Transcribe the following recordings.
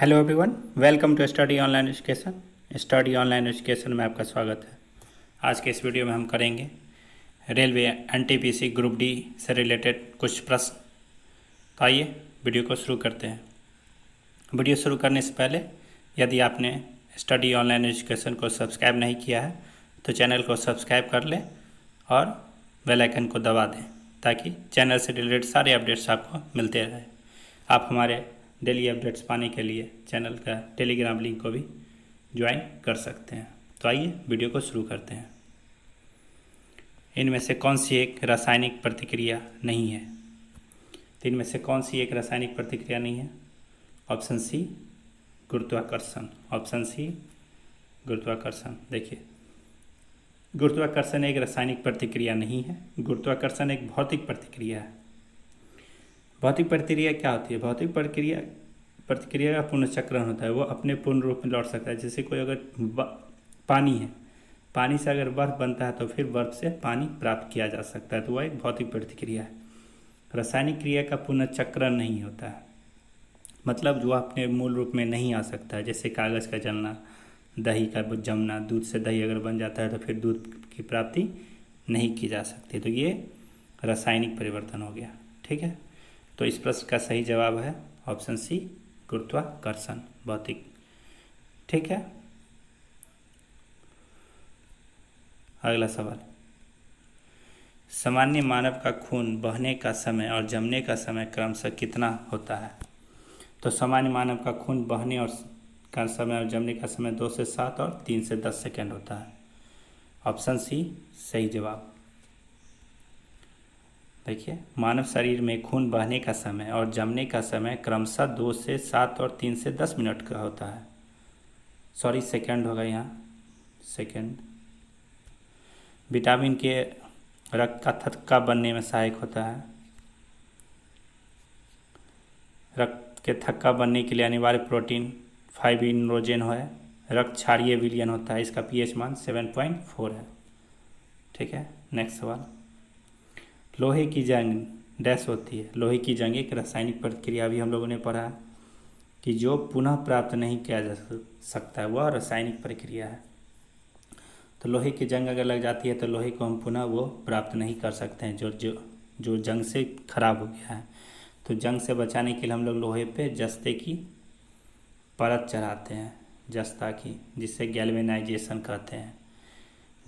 Hello everyone, welcome to study online education. Study online education में आपका स्वागत है। आज के इस वीडियो में हम करेंगे रेलवे एनटीपीसी ग्रुप डी से रिलेटेड कुछ प्रश्न। तो आइए वीडियो को शुरू करते हैं। वीडियो शुरू करने से पहले यदि आपने स्टडी ऑनलाइन एजुकेशन को सब्सक्राइब नहीं किया है तो चैनल को सब्सक्राइब कर लें और बेल आइकन को दबा दें ताकि चैनल से रिलेटेड सारे अपडेट्स आपको मिलते रहें। आप हमारे डेली अपडेट्स पाने के लिए चैनल का टेलीग्राम लिंक को भी ज्वाइन कर सकते हैं। तो आइए वीडियो को शुरू करते हैं। इनमें से कौन सी एक रासायनिक प्रतिक्रिया नहीं है? तो इनमें से कौन सी एक रासायनिक प्रतिक्रिया नहीं है? ऑप्शन सी गुरुत्वाकर्षण। ऑप्शन सी गुरुत्वाकर्षण। देखिए, गुरुत्वाकर्षण एक रासायनिक प्रतिक्रिया नहीं है। गुरुत्वाकर्षण एक भौतिक प्रतिक्रिया है। भौतिक प्रतिक्रिया क्या होती है? भौतिक प्रतिक्रिया का पुनर्चक्रण होता है। वो अपने पूर्ण रूप में लौट सकता है। जैसे कोई अगर पानी है, पानी से अगर बर्फ़ बनता है तो फिर बर्फ़ से पानी प्राप्त किया जा सकता है, तो वह एक भौतिक प्रतिक्रिया है। रासायनिक क्रिया का पुनर्चक्रण नहीं होता है, मतलब जो अपने मूल रूप में नहीं आ सकता है। जैसे कागज़ का जलना, दही का जमना, दूध से दही अगर बन जाता है तो फिर दूध की प्राप्ति नहीं की जा सकती। तो ये रासायनिक परिवर्तन हो गया। ठीक है, तो इस प्रश्न का सही जवाब है ऑप्शन सी गुरुत्वाकर्षण, भौतिक। ठीक है, अगला सवाल। सामान्य मानव का खून बहने का समय और जमने का समय क्रमशः कितना होता है? तो सामान्य मानव का खून बहने और का समय और जमने का समय 2 से 7 और 3 से 10 सेकेंड होता है। ऑप्शन सी सही जवाब। देखिए, मानव शरीर में खून बहने का समय और जमने का समय क्रमशः 2 से 7 और 3 से 10 मिनट का होता है। सॉरी, सेकंड होगा यहाँ, सेकंड। विटामिन के रक्त का थक्का बनने में सहायक होता है। रक्त के थक्का बनने के लिए अनिवार्य प्रोटीन फाइब्रिनोजेन है। रक्त क्षारीय विलयन होता है। इसका पीएच मान 7.4 है। ठीक है, नेक्स्ट सवाल। लोहे की जंग डैश होती है। लोहे की जंग एक रासायनिक प्रतिक्रिया भी हम लोगों ने पढ़ा है कि जो पुनः प्राप्त नहीं किया जा सकता है, वह रासायनिक प्रक्रिया है। तो लोहे की जंग अगर लग जाती है तो लोहे को हम पुनः वो प्राप्त नहीं कर सकते हैं, जो जंग से खराब हो गया है। तो जंग से बचाने के लिए हम लोग लोहे पे जस्ते की परत चढ़ाते हैं, जस्ता की, जिससे गैल्वेनाइजेशन कहते हैं,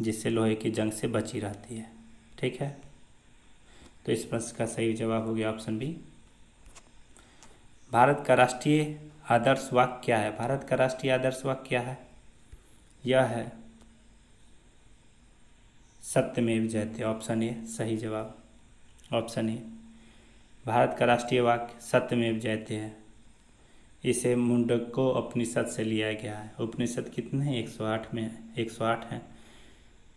जिससे लोहे की जंग से बची रहती है। ठीक है, तो इस प्रश्न का सही जवाब हो गया ऑप्शन बी। भारत का राष्ट्रीय आदर्श वाक्य क्या है? भारत का राष्ट्रीय आदर्श वाक्य क्या है? यह है सत्यमेव जयते। ऑप्शन ए सही जवाब। ऑप्शन ए, भारत का राष्ट्रीय वाक्य सत्यमेव जयते है। इसे मुंडको उपनिषद से लिया गया है। उपनिषद कितने हैं? 108 में 108 हैं।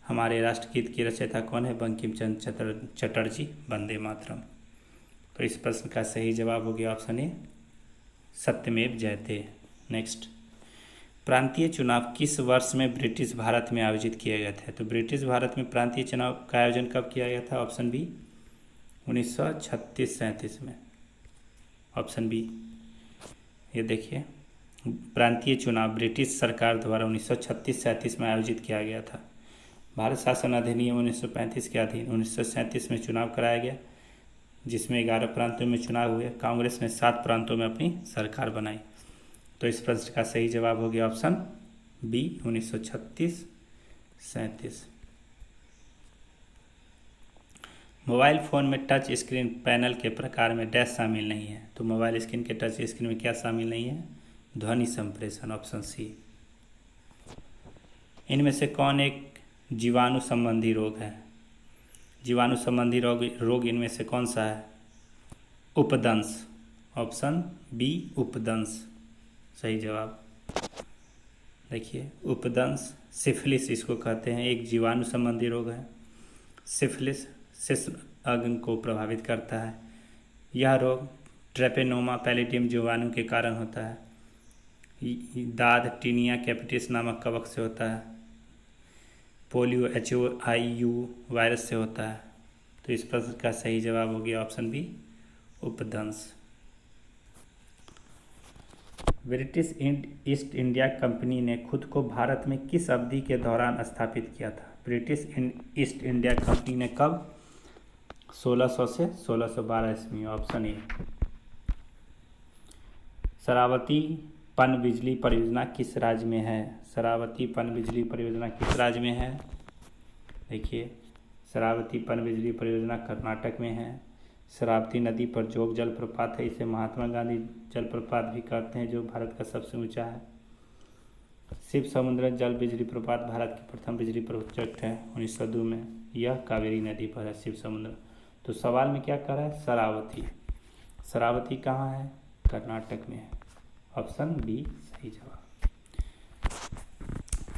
हमारे राष्ट्रगीत की रचयिता कौन है? बंकिम चंद्र चटर्जी, वंदे मातरम। तो इस प्रश्न का सही जवाब हो गया ऑप्शन ए सत्यमेव जयते। नेक्स्ट, प्रांतीय चुनाव किस वर्ष में ब्रिटिश भारत में आयोजित किए गए थे? तो ब्रिटिश भारत में प्रांतीय चुनाव का आयोजन कब किया गया था? ऑप्शन बी 1936-37 में। ऑप्शन बी, ये देखिए, प्रांतीय चुनाव ब्रिटिश सरकार द्वारा 1936-37 में आयोजित किया गया था। भारत शासन अधिनियम 1935 के अधीन 1937 में चुनाव कराया गया, जिसमें 11 प्रांतों में चुनाव हुए। कांग्रेस ने 7 प्रांतों में अपनी सरकार बनाई। तो इस प्रश्न का सही जवाब हो गया ऑप्शन बी 1936-37। मोबाइल फ़ोन में टच स्क्रीन पैनल के प्रकार में डैश शामिल नहीं है। तो मोबाइल स्क्रीन के टच स्क्रीन में क्या शामिल नहीं है? ध्वनि संप्रेषण। Option C. इनमें से कौन एक जीवाणु संबंधी रोग है? जीवाणु संबंधी रोग इनमें से कौन सा है? उपदंश। ऑप्शन बी उपदंश सही जवाब। देखिए, उपदंश, सिफिलिस इसको कहते हैं, एक जीवाणु संबंधी रोग है। सिफिलिस शिशु अंग को प्रभावित करता है। यह रोग ट्रेपेनोमा पैलिडियम जीवाणु के कारण होता है। दाद टीनिया कैपिटिस नामक कवक से होता है। पोलियो HIV वायरस से होता है। तो इस प्रश्न का सही जवाब हो गया ऑप्शन बी उपदंश। ब्रिटिश ईस्ट इंडिया कंपनी ने खुद को भारत में किस अवधि के दौरान स्थापित किया था? ब्रिटिश ईस्ट इंडिया कंपनी ने कब? 1600 से 1612 ईस्वी। Option A. शरावती पनबिजली परियोजना किस राज्य में है? शरावती पनबिजली परियोजना किस राज्य में है? देखिए, शरावती पनबिजली परियोजना कर्नाटक में है। शरावती नदी पर जोग जलप्रपात है, इसे महात्मा गांधी जलप्रपात भी कहते हैं, जो भारत का सबसे ऊंचा है। शिव समुद्र जल बिजली प्रपात भारत की प्रथम बिजली प्रोजेक्ट है 1902 में। यह कावेरी नदी पर है शिव समुद्र। तो सवाल में क्या कह रहा है? शरावती। शरावती कहाँ है? कर्नाटक में है। ऑप्शन बी सही जवाब।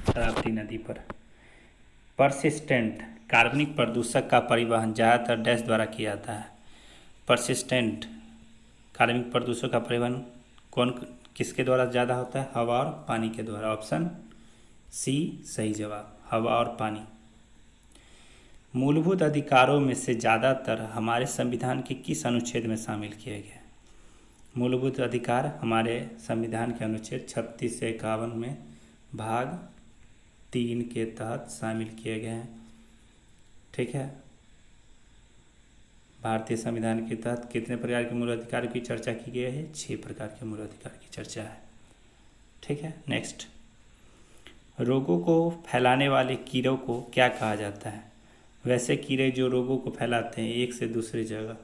शरावती नदी पर। परसिस्टेंट कार्बनिक प्रदूषक का परिवहन ज़्यादातर डैश द्वारा किया जाता है। परसिस्टेंट कार्बनिक प्रदूषक का परिवहन किसके द्वारा ज़्यादा होता है? हवा और पानी के द्वारा। ऑप्शन सी सही जवाब, हवा और पानी। मूलभूत अधिकारों में से ज़्यादातर हमारे संविधान के किस अनुच्छेद में शामिल किए गए? मूलभूत अधिकार हमारे संविधान के अनुच्छेद 36 से 51 में भाग 3 के तहत शामिल किए गए हैं। ठीक है, भारतीय संविधान के तहत कितने प्रकार के मूल अधिकार की चर्चा की गई है? 6 प्रकार के मूल अधिकार की चर्चा है। ठीक है, नेक्स्ट। रोगों को फैलाने वाले कीड़ों को क्या कहा जाता है? वैसे कीड़े जो रोगों को फैलाते हैं एक से दूसरी जगह,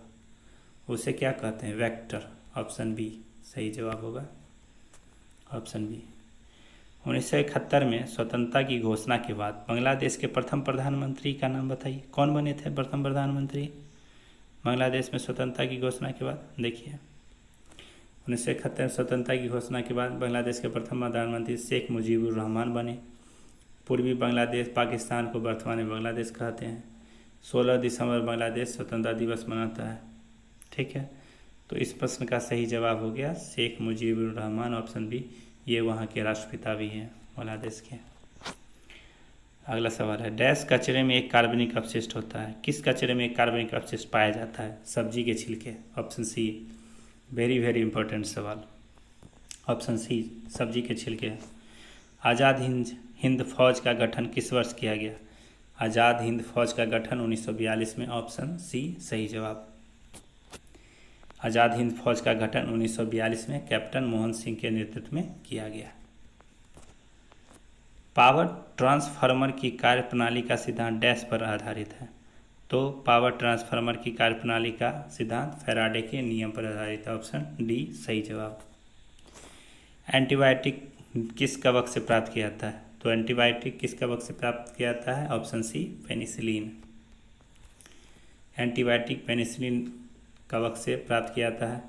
उसे क्या कहते हैं? वेक्टर। ऑप्शन बी सही जवाब होगा, ऑप्शन बी। 1971 में स्वतंत्रता की घोषणा के बाद बांग्लादेश के प्रथम प्रधानमंत्री का नाम बताइए। कौन बने थे प्रथम प्रधानमंत्री बांग्लादेश में स्वतंत्रता की घोषणा के बाद? देखिए, 1971 में स्वतंत्रता की घोषणा के बाद बांग्लादेश के प्रथम प्रधानमंत्री शेख मुजीबुर रहमान बने। पूर्वी बांग्लादेश पाकिस्तान को वर्तमान में बांग्लादेश कहते हैं। 16 दिसंबर बांग्लादेश स्वतंत्रता दिवस मनाता है। ठीक है, तो इस प्रश्न का सही जवाब हो गया शेख मुजीबुर रहमान, ऑप्शन बी। ये वहाँ के राष्ट्रपिता भी हैं बांग्लादेश के। अगला सवाल है, डैश कचरे में एक कार्बनिक अपशिष्ट होता है? किस कचरे में एक कार्बनिक अपशिष्ट पाया जाता है? सब्जी के छिलके। Option C, very very important सवाल। ऑप्शन सी सब्जी के छिलके। आज़ाद हिंद फौज का गठन किस वर्ष किया गया? आज़ाद हिंद फौज का गठन 1942 में। ऑप्शन सी सही जवाब। आज़ाद हिंद फौज का गठन 1942 में कैप्टन मोहन सिंह के नेतृत्व में किया गया। पावर ट्रांसफार्मर की कार्यप्रणाली का सिद्धांत डैश पर आधारित है? तो पावर ट्रांसफार्मर की कार्यप्रणाली का सिद्धांत फैराडे के नियम पर आधारित है। ऑप्शन डी सही जवाब। एंटीबायोटिक किस कवक से प्राप्त किया जाता है? तो एंटीबायोटिक किस कवक से प्राप्त किया जाता है? Option C penicillin. Antibiotic penicillin कवक से प्राप्त किया जाता है।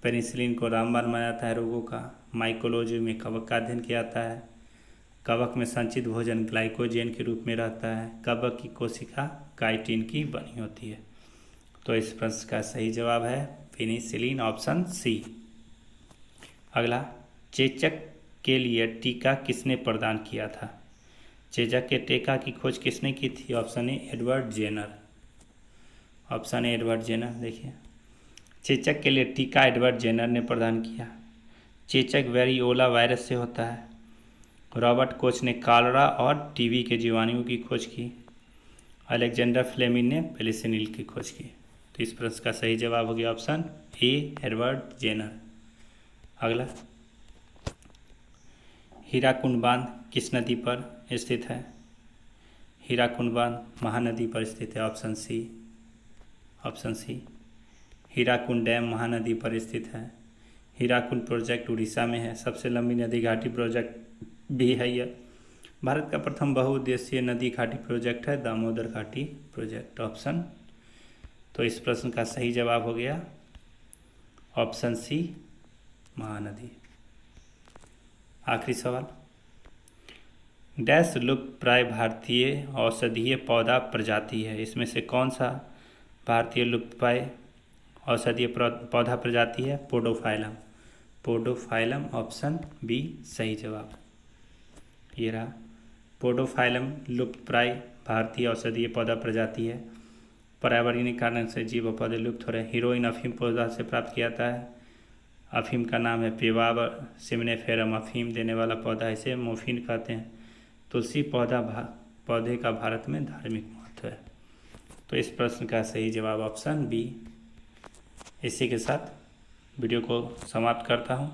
पेनिसिलिन को रामबाण माना जाता है रोगों का। माइकोलॉजी में कवक का अध्ययन किया जाता है। कवक में संचित भोजन ग्लाइकोजेन के रूप में रहता है। कवक की कोशिका काइटिन की बनी होती है। तो इस प्रश्न का सही जवाब है पेनिसिलिन, ऑप्शन सी। अगला, चेचक के लिए टीका किसने प्रदान किया था? चेचक के टीका की खोज किसने की थी? Option A Edward Jenner. Option A Edward Jenner. देखिए, चेचक के लिए टीका एडवर्ड जेनर ने प्रदान किया। चेचक वेरियोला वायरस से होता है। रॉबर्ट कोच ने कॉलरा और टीबी के जीवाणुओं की खोज की। अलेक्जेंडर फ्लेमिंग ने पेनिसिलिन की खोज की। तो इस प्रश्न का सही जवाब हो गया ऑप्शन ए एडवर्ड जेनर। अगला, हीराकुंड बांध किस नदी पर स्थित है? हीराकुंड बांध महानदी पर स्थित है। Option C, option C. Hirakud dam Mahanadi पर स्थित है। हीराकुंड प्रोजेक्ट उड़ीसा में है। सबसे लंबी नदी घाटी प्रोजेक्ट भी है यह। भारत का प्रथम बहुउद्देशीय नदी घाटी प्रोजेक्ट है दामोदर घाटी प्रोजेक्ट। ऑप्शन, तो इस प्रश्न का सही जवाब हो गया ऑप्शन सी महानदी। आखिरी सवाल, डैश लुप्तप्राय भारतीय औषधीय पौधा प्रजाति है? इसमें से कौन सा भारतीय लुप्तप्राय औषधीय पौधा प्रजाति है? पोडोफाइलम। पोडोफाइलम, ऑप्शन बी सही जवाब। ये रहा, पोडोफाइलम लुप्तप्राय भारतीय औषधीय पौधा प्रजाति है। पर्यावरणीय कारण से जीव और पौधे लुप्त हो रहे हैं। हीरोइन अफीम पौधा से प्राप्त किया जाता है। अफीम का नाम है पेवावर सिमनेफेरम, अफीम देने वाला पौधा, इसे मोफिन कहते हैं। तुलसी पौधे का भारत में धार्मिक महत्व है। तो इस प्रश्न का सही जवाब ऑप्शन बी। इसी के साथ वीडियो को समाप्त करता हूँ।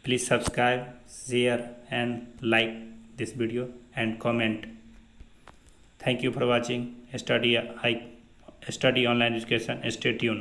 Please subscribe, share and like this video and comment. Thank you for watching study online education. Stay tune.